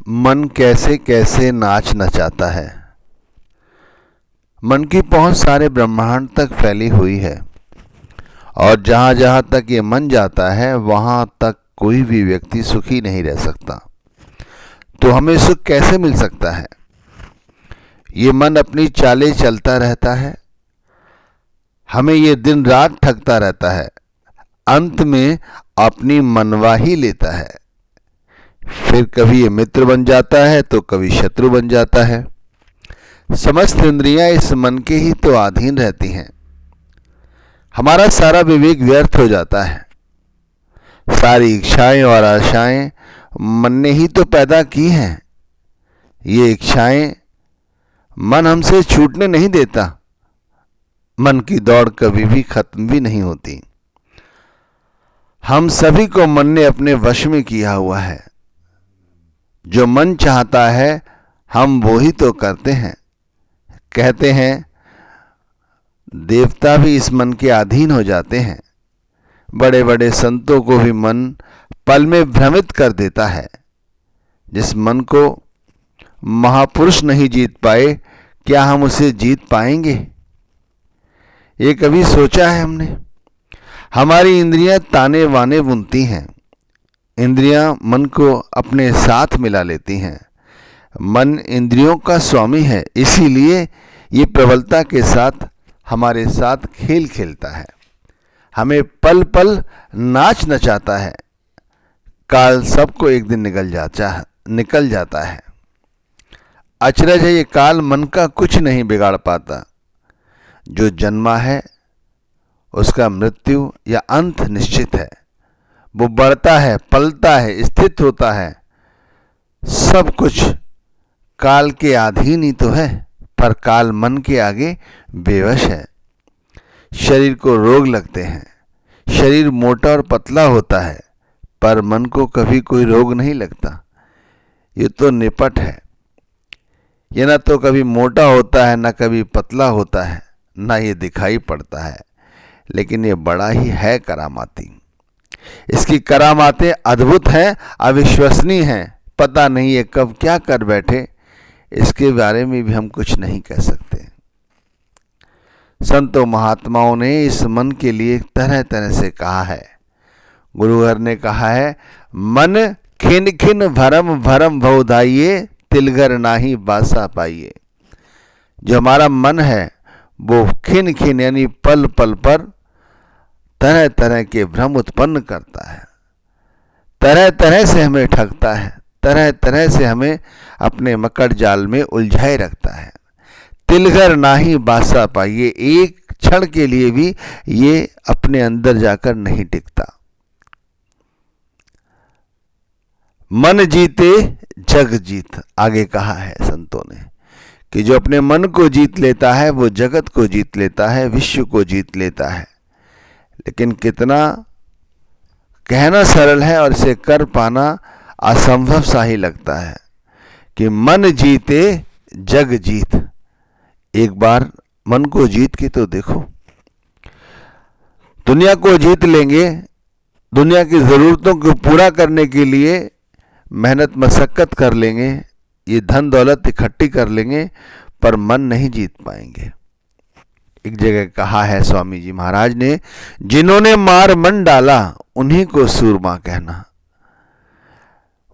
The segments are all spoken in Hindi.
मन कैसे कैसे नाच नचाता है। मन की पहुंच सारे ब्रह्मांड तक फैली हुई है और जहां जहां तक ये मन जाता है वहां तक कोई भी व्यक्ति सुखी नहीं रह सकता। तो हमें सुख कैसे मिल सकता है? ये मन अपनी चालें चलता रहता है, हमें ये दिन रात ठगता रहता है, अंत में अपनी मनवा ही लेता है। फिर कभी ये मित्र बन जाता है तो कभी शत्रु बन जाता है। समस्त इंद्रियां इस मन के ही तो अधीन रहती हैं। हमारा सारा विवेक व्यर्थ हो जाता है। सारी इच्छाएं और आशाएं मन ने ही तो पैदा की हैं। ये इच्छाएं मन हमसे छूटने नहीं देता। मन की दौड़ कभी भी खत्म भी नहीं होती। हम सभी को मन ने अपने वश में किया हुआ है। जो मन चाहता है हम वो ही तो करते हैं। कहते हैं देवता भी इस मन के अधीन हो जाते हैं। बड़े बड़े संतों को भी मन पल में भ्रमित कर देता है। जिस मन को महापुरुष नहीं जीत पाए, क्या हम उसे जीत पाएंगे? ये कभी सोचा है हमने? हमारी इंद्रियां ताने वाने बुनती हैं। इंद्रियां मन को अपने साथ मिला लेती हैं। मन इंद्रियों का स्वामी है, इसीलिए ये प्रबलता के साथ हमारे साथ खेल खेलता है, हमें पल पल नाच नचाता है। काल सबको एक दिन निकल जाता है। अचरज है, ये काल मन का कुछ नहीं बिगाड़ पाता। जो जन्मा है उसका मृत्यु या अंत निश्चित है। वो बढ़ता है, पलता है, स्थित होता है, सब कुछ काल के अधीन ही तो है। पर काल मन के आगे बेवश है। शरीर को रोग लगते हैं, शरीर मोटा और पतला होता है, पर मन को कभी कोई रोग नहीं लगता। ये तो निपट है। ये ना तो कभी मोटा होता है, ना कभी पतला होता है, ना ये दिखाई पड़ता है। लेकिन ये बड़ा ही है करामाती। इसकी करामातें अद्भुत हैं, अविश्वसनीय हैं। पता नहीं ये कब क्या कर बैठे, इसके बारे में भी हम कुछ नहीं कह सकते। संतों महात्माओं ने इस मन के लिए तरह तरह से कहा है। गुरुवर ने कहा है, मन खिन खिन भरम भरम भवधाइये, तिलगर नाही बासा पाइये। जो हमारा मन है वो खिन खिन यानी पल पल पर तरह तरह के भ्रम उत्पन्न करता है, तरह तरह से हमें ठगता है, तरह तरह से हमें अपने मकड़ जाल में उलझाए रखता है। तिलघर नाही बासा पाइये, एक क्षण के लिए भी ये अपने अंदर जाकर नहीं टिकता। मन जीते जग जीत, आगे कहा है संतों ने कि जो अपने मन को जीत लेता है वो जगत को जीत लेता है, विश्व को जीत लेता है। लेकिन कितना कहना सरल है और इसे कर पाना असंभव सा ही लगता है कि मन जीते जग जीत। एक बार मन को जीत के तो देखो। दुनिया को जीत लेंगे, दुनिया की जरूरतों को पूरा करने के लिए मेहनत मशक्कत कर लेंगे, ये धन दौलत इकट्ठी कर लेंगे, पर मन नहीं जीत पाएंगे। एक जगह कहा है स्वामी जी महाराज ने, जिन्होंने मार मन डाला उन्हीं को सूरमा कहना।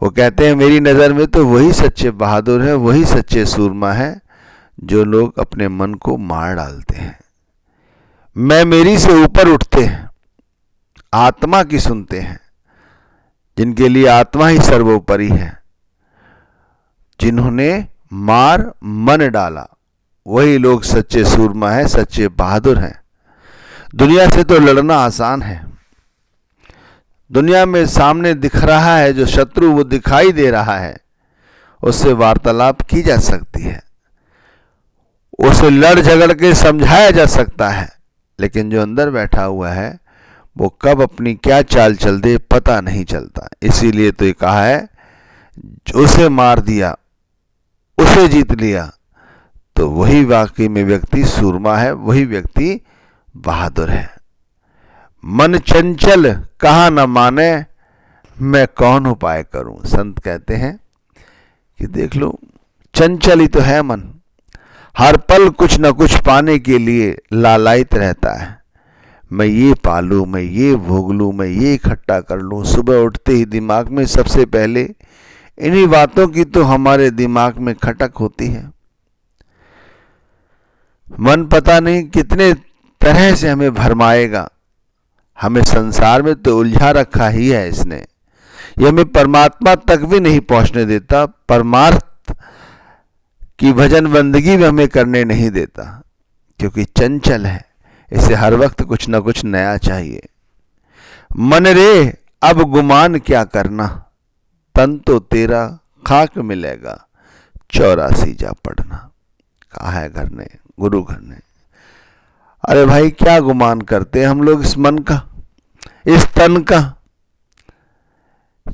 वो कहते हैं मेरी नज़र में तो वही सच्चे बहादुर है, वही सच्चे सूरमा है जो लोग अपने मन को मार डालते हैं। मैं मेरी से ऊपर उठते हैं, आत्मा की सुनते हैं, जिनके लिए आत्मा ही सर्वोपरि है। जिन्होंने मार मन डाला वही लोग सच्चे सूरमा है, सच्चे बहादुर हैं। दुनिया से तो लड़ना आसान है। दुनिया में सामने दिख रहा है जो शत्रु, वो दिखाई दे रहा है, उससे वार्तालाप की जा सकती है, उसे लड़ झगड़ के समझाया जा सकता है। लेकिन जो अंदर बैठा हुआ है वो कब अपनी क्या चाल चल दे पता नहीं चलता। इसीलिए तो ये कहा है, उसे मार दिया, उसे जीत लिया, तो वही वाकई में व्यक्ति सूरमा है, वही व्यक्ति बहादुर है। मन चंचल कहा न माने, मैं कौन उपाय करूं। संत कहते हैं कि देख लो, चंचल ही तो है मन, हर पल कुछ न कुछ पाने के लिए लालायित रहता है। मैं ये पालूं, मैं ये भोग लूं, मैं ये इकट्ठा कर लूं। सुबह उठते ही दिमाग में सबसे पहले इन्हीं बातों की तो हमारे दिमाग में खटक होती है। मन पता नहीं कितने तरह से हमें भरमाएगा। हमें संसार में तो उलझा रखा ही है इसने। ये हमें परमात्मा तक भी नहीं पहुंचने देता, परमार्थ की भजन बंदगी भी हमें करने नहीं देता, क्योंकि चंचल है, इसे हर वक्त कुछ न कुछ नया चाहिए। मन रे अब गुमान क्या करना, तन तो तेरा खाक मिलेगा, 84 जा पढ़ना। कहा है घर ने, गुरु घर ने। अरे भाई, क्या गुमान करते हैं हम लोग इस मन का, इस तन का।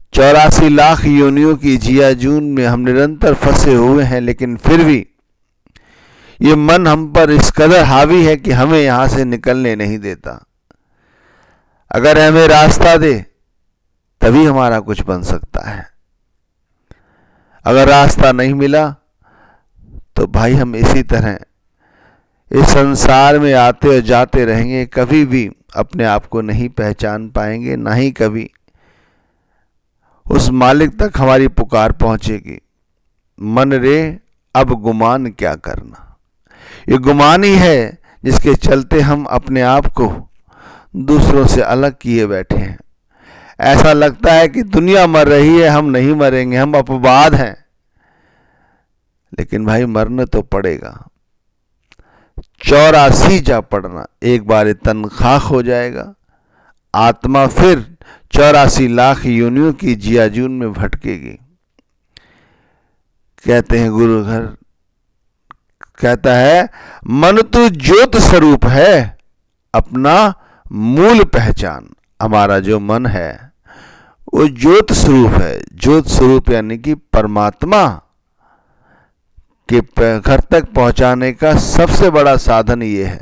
84 लाख योनियों की जिया जून में हम निरंतर फंसे हुए हैं, लेकिन फिर भी ये मन हम पर इस कदर हावी है कि हमें यहां से निकलने नहीं देता। अगर हमें रास्ता दे तभी हमारा कुछ बन सकता है। अगर रास्ता नहीं मिला तो भाई हम इसी तरह इस संसार में आते और जाते रहेंगे, कभी भी अपने आप को नहीं पहचान पाएंगे, ना ही कभी उस मालिक तक हमारी पुकार पहुंचेगी। मन रे अब गुमान क्या करना, ये गुमान ही है जिसके चलते हम अपने आप को दूसरों से अलग किए बैठे हैं। ऐसा लगता है कि दुनिया मर रही है, हम नहीं मरेंगे, हम अपवाद हैं। लेकिन भाई मरना तो पड़ेगा। 84 जा पड़ना, एक बार तन खाक हो जाएगा, आत्मा फिर 84 लाख योनियों की जियाजून में भटकेगी। कहते हैं गुरु घर, कहता है मन तो ज्योत स्वरूप है, अपना मूल पहचान। हमारा जो मन है वो ज्योत स्वरूप है। ज्योत स्वरूप यानी कि परमात्मा के घर तक पहुंचाने का सबसे बड़ा साधन ये है।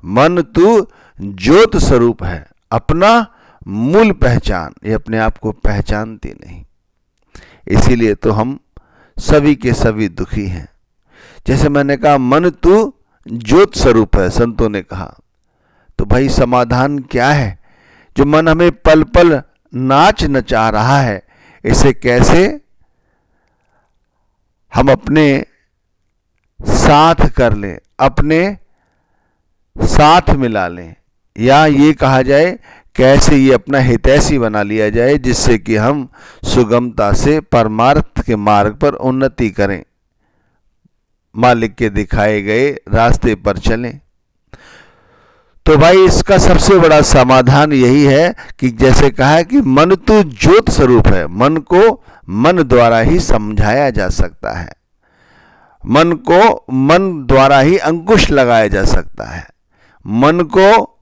मन तू ज्योत स्वरूप है, अपना मूल पहचान। ये अपने आप को पहचानती नहीं, इसीलिए तो हम सभी के सभी दुखी हैं। जैसे मैंने कहा मन तू ज्योत स्वरूप है, संतों ने कहा, तो भाई समाधान क्या है? जो मन हमें पल पल नाच नचा रहा है, इसे कैसे हम अपने साथ कर लें, अपने साथ मिला लें, या ये कहा जाए कैसे ये अपना हितैषी बना लिया जाए, जिससे कि हम सुगमता से परमार्थ के मार्ग पर उन्नति करें, मालिक के दिखाए गए रास्ते पर चलें। तो भाई इसका सबसे बड़ा समाधान यही है कि जैसे कहा है कि मन तो ज्योत स्वरूप है। मन को मन द्वारा ही समझाया जा सकता है, मन को मन द्वारा ही अंकुश लगाया जा सकता है, मन को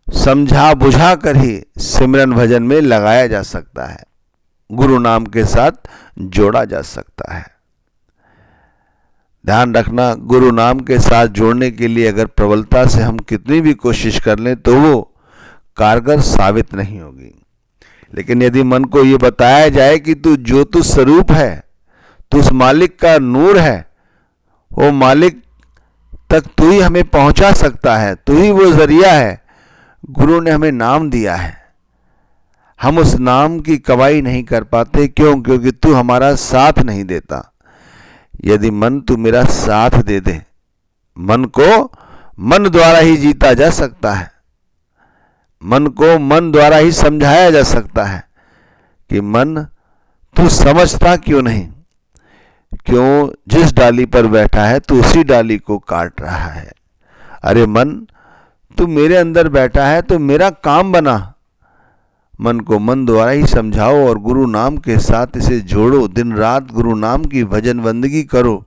समझा बुझा कर ही सिमरन भजन में लगाया जा सकता है, गुरु नाम के साथ जोड़ा जा सकता है। ध्यान रखना, गुरु नाम के साथ जोड़ने के लिए अगर प्रबलता से हम कितनी भी कोशिश कर लें तो वो कारगर साबित नहीं होगी। लेकिन यदि मन को ये बताया जाए कि तू ज्योति स्वरूप है, तू उस मालिक का नूर है, वो मालिक तक तू ही हमें पहुंचा सकता है, तू ही वो जरिया है। गुरु ने हमें नाम दिया है, हम उस नाम की कमाई नहीं कर पाते। क्यों? क्योंकि तू हमारा साथ नहीं देता। यदि मन तू मेरा साथ दे दे, मन को मन द्वारा ही जीता जा सकता है, मन को मन द्वारा ही समझाया जा सकता है कि मन तू समझता क्यों नहीं, क्यों जिस डाली पर बैठा है तू उसी डाली को काट रहा है। अरे मन, तू मेरे अंदर बैठा है तो मेरा काम बना। मन को मन द्वारा ही समझाओ और गुरु नाम के साथ इसे जोड़ो। दिन रात गुरु नाम की भजन बंदगी करो।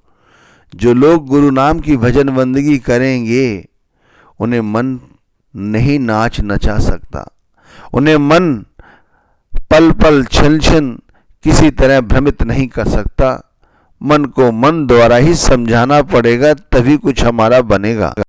जो लोग गुरु नाम की भजन बंदगी करेंगे उन्हें मन नहीं नाच नचा सकता, उन्हें मन पल पल क्षण क्षण किसी तरह भ्रमित नहीं कर सकता। मन को मन द्वारा ही समझाना पड़ेगा, तभी कुछ हमारा बनेगा।